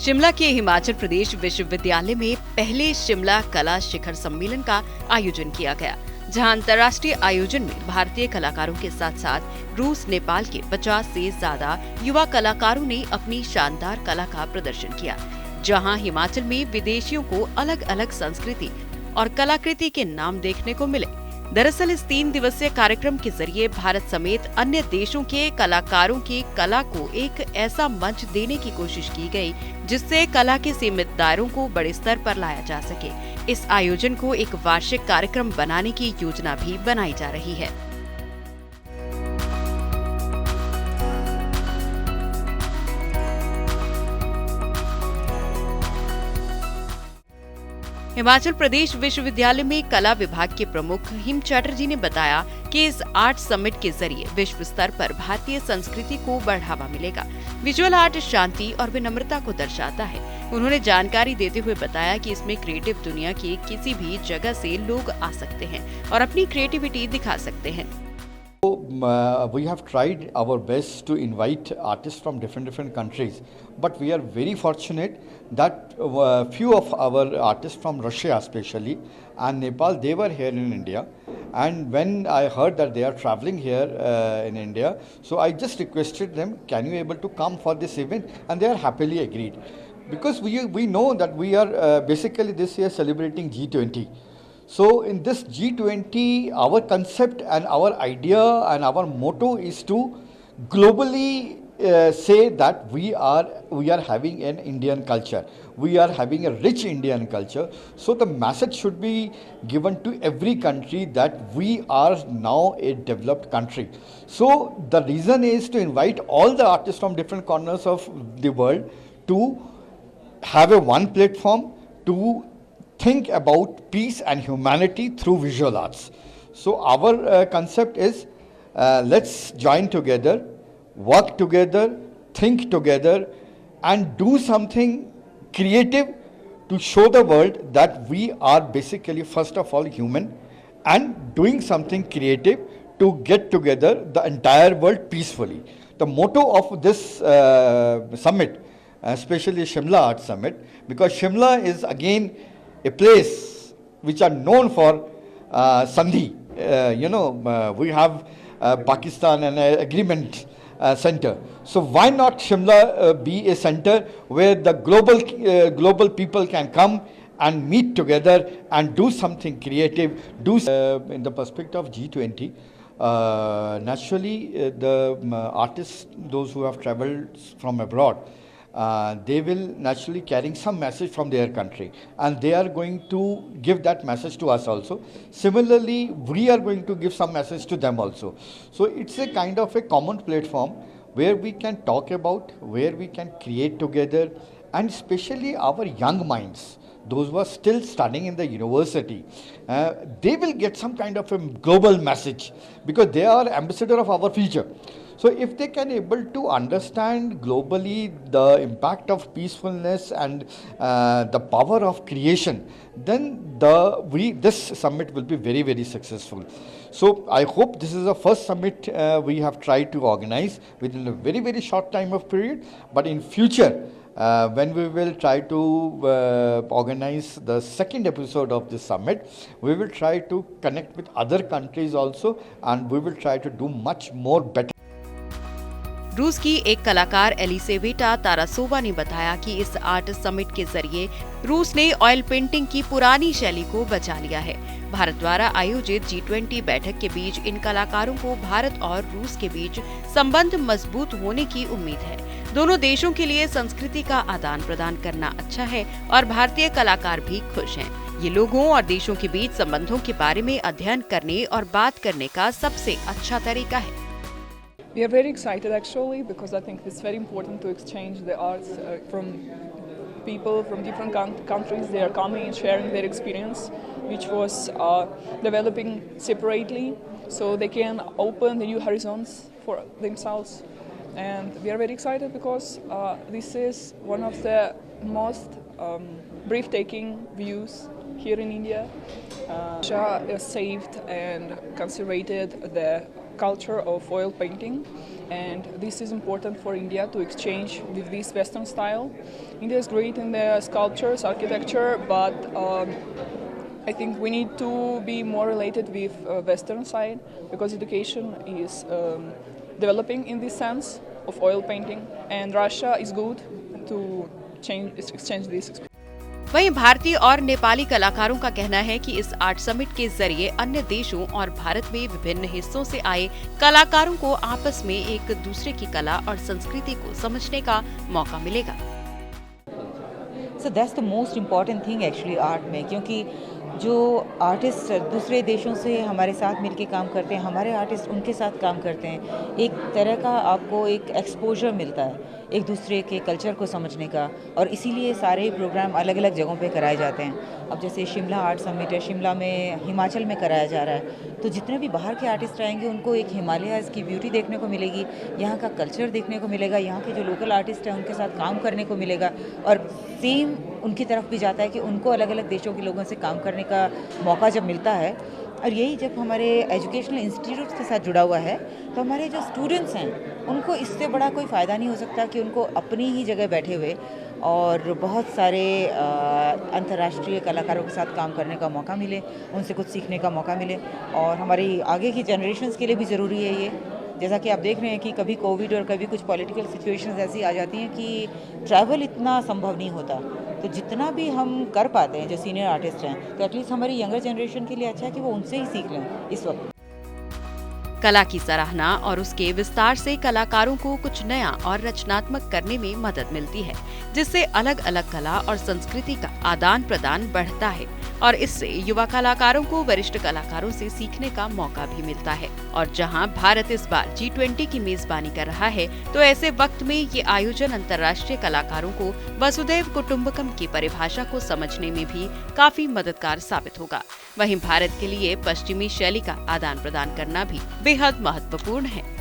शिमला के हिमाचल प्रदेश विश्वविद्यालय में पहले शिमला कला शिखर सम्मेलन का आयोजन किया गया, जहां अंतर्राष्ट्रीय आयोजन में भारतीय कलाकारों के साथ साथ रूस, नेपाल के 50 से ज्यादा युवा कलाकारों ने अपनी शानदार कला का प्रदर्शन किया। जहां हिमाचल में विदेशियों को अलग अलग संस्कृति और कलाकृति के नाम देखने को मिले। दरअसल इस 3 दिवसीय कार्यक्रम के जरिए भारत समेत अन्य देशों के कलाकारों की कला को एक ऐसा मंच देने की कोशिश की गई, जिससे कला के सीमित दायरों को बड़े स्तर पर लाया जा सके। इस आयोजन को एक वार्षिक कार्यक्रम बनाने की योजना भी बनाई जा रही है। हिमाचल प्रदेश विश्वविद्यालय में कला विभाग के प्रमुख हिम चैटर्जी ने बताया कि इस आर्ट समिट के जरिए विश्व स्तर पर भारतीय संस्कृति को बढ़ावा मिलेगा। विजुअल आर्ट शांति और विनम्रता को दर्शाता है। उन्होंने जानकारी देते हुए बताया कि इसमें क्रिएटिव दुनिया की किसी भी जगह से लोग आ सकते हैं और अपनी क्रिएटिविटी दिखा सकते हैं। We have tried our best to invite artists from different countries, but we are very fortunate that few of our artists from Russia especially and Nepal, they were here in India, and when I heard that they are traveling here in India, so I just requested them, can you able to come for this event, and they are happily agreed, because we know that we are basically this year celebrating G20. So in this G20, our concept and our idea and our motto is to globally say that we are having an Indian culture. We are having a rich Indian culture. So the message should be given to every country that we are now a developed country. So the reason is to invite all the artists from different corners of the world to have a one platform to think about peace and humanity through visual arts. So our concept is let's join together, work together, think together, and do something creative to show the world that we are basically first of all human, and doing something creative to get together the entire world peacefully. The motto of this summit, especially Shimla Art Summit, because Shimla is again a place which are known for Sandhi. We have Pakistan and agreement center. So why not Shimla be a center where the global people can come and meet together and do something creative, in the perspective of G20. Naturally, the artists, those who have traveled from abroad, they will naturally carrying some message from their country, and they are going to give that message to us also. Similarly, we are going to give some message to them also. So it's a kind of a common platform where we can talk about, where we can create together, and especially our young minds, those who are still studying in the university, they will get some kind of a global message, because they are ambassador of our future. So if they can able to understand globally the impact of peacefulness and the power of creation, then this summit will be very, very successful. So I hope this is the first summit we have tried to organize within a very, very short time of period. But in future, when we will try to organize the second episode of this summit, we will try to connect with other countries also, and we will try to do much more better. रूस की एक कलाकार एलिसेवेटा तारासोवा ने बताया कि इस art summit के जरिए रूस ने ऑयल पेंटिंग की पुरानी शैली को बचा लिया है। भारत द्वारा आयोजित G20 बैठक के बीच इन कलाकारों को भारत और रूस के बीच संबंध मजबूत होने की उम्मीद है। दोनों देशों के लिए संस्कृति का आदान प्रदान करना अच्छा है और भारतीय कलाकार भी खुश हैं। ये लोगों और देशों के बीच संबंधों के बारे में अध्ययन करने और बात करने का सबसे अच्छा तरीका है। We are very excited actually, because I think it's very important to exchange the arts from people from different countries. They are coming and sharing their experience, which was developing separately, so they can open the new horizons for themselves. And we are very excited because this is one of the most breathtaking views here in India. Russia saved and conserved the culture of oil painting, and this is important for India to exchange with this Western style. India is great in the sculptures, architecture, but I think we need to be more related with Western side, because education is developing in this sense of oil painting, and Russia is good to exchange this experience. वहीं भारतीय और नेपाली कलाकारों का कहना है कि इस art summit के जरिए अन्य देशों और भारत में विभिन्न हिस्सों से आए कलाकारों को आपस में एक दूसरे की कला और संस्कृति को समझने का मौका मिलेगा। So that's the most important thing actually art में, क्योंकि जो आर्टिस्ट दूसरे देशों से हमारे साथ मिलके काम करते हैं, हमारे आर्टिस्ट उनके साथ काम करते हैं, एक तरह का आपको एक एक्सपोजर मिलता है एक दूसरे के कल्चर को समझने का, और इसीलिए सारे प्रोग्राम अलग अलग जगहों पे कराए जाते हैं। अब जैसे शिमला आर्ट समिट है, शिमला में हिमाचल में कराया जा रहा है, तो जितने भी बाहर के आर्टिस्ट आएंगे उनको एक हिमालयाज़ की ब्यूटी देखने को मिलेगी, यहाँ का कल्चर देखने को मिलेगा, यहाँ के जो लोकल आर्टिस्ट हैं उनके साथ काम करने को मिलेगा, और सेम उनकी तरफ भी जाता है कि उनको अलग अलग देशों के लोगों से काम करने का मौका जब मिलता है। और यही जब हमारे एजुकेशनल इंस्टीट्यूट्स के साथ जुड़ा हुआ है, तो हमारे जो स्टूडेंट्स हैं उनको इससे बड़ा कोई फ़ायदा नहीं हो सकता कि उनको अपनी ही जगह बैठे हुए और बहुत सारे अंतर्राष्ट्रीय कलाकारों के साथ काम करने का मौका मिले, उनसे कुछ सीखने का मौका मिले। और हमारी आगे की जनरेशन्स के लिए भी ज़रूरी है ये, जैसा कि आप देख रहे हैं कि कभी कोविड और कभी कुछ पॉलिटिकल सिचुएशंस ऐसी आ जाती हैं कि ट्रैवल इतना संभव नहीं होता, तो जितना भी हम कर पाते हैं जो सीनियर आर्टिस्ट हैं, तो एटलीस्ट हमारी यंगर जनरेशन के लिए अच्छा है कि वो उनसे ही सीख लें इस वक्त। कला की सराहना और उसके विस्तार से कलाकारों को कुछ नया और रचनात्मक करने में मदद मिलती है, जिससे अलग अलग कला और संस्कृति का आदान प्रदान बढ़ता है और इससे युवा कलाकारों को वरिष्ठ कलाकारों से सीखने का मौका भी मिलता है। और जहां भारत इस बार G20 की मेजबानी कर रहा है, तो ऐसे वक्त में ये आयोजन अंतर्राष्ट्रीय कलाकारों को वसुधैव कुटुंबकम की परिभाषा को समझने में भी काफी मददगार साबित होगा। वहीं भारत के लिए पश्चिमी शैली का आदान प्रदान करना भी बेहद महत्वपूर्ण है।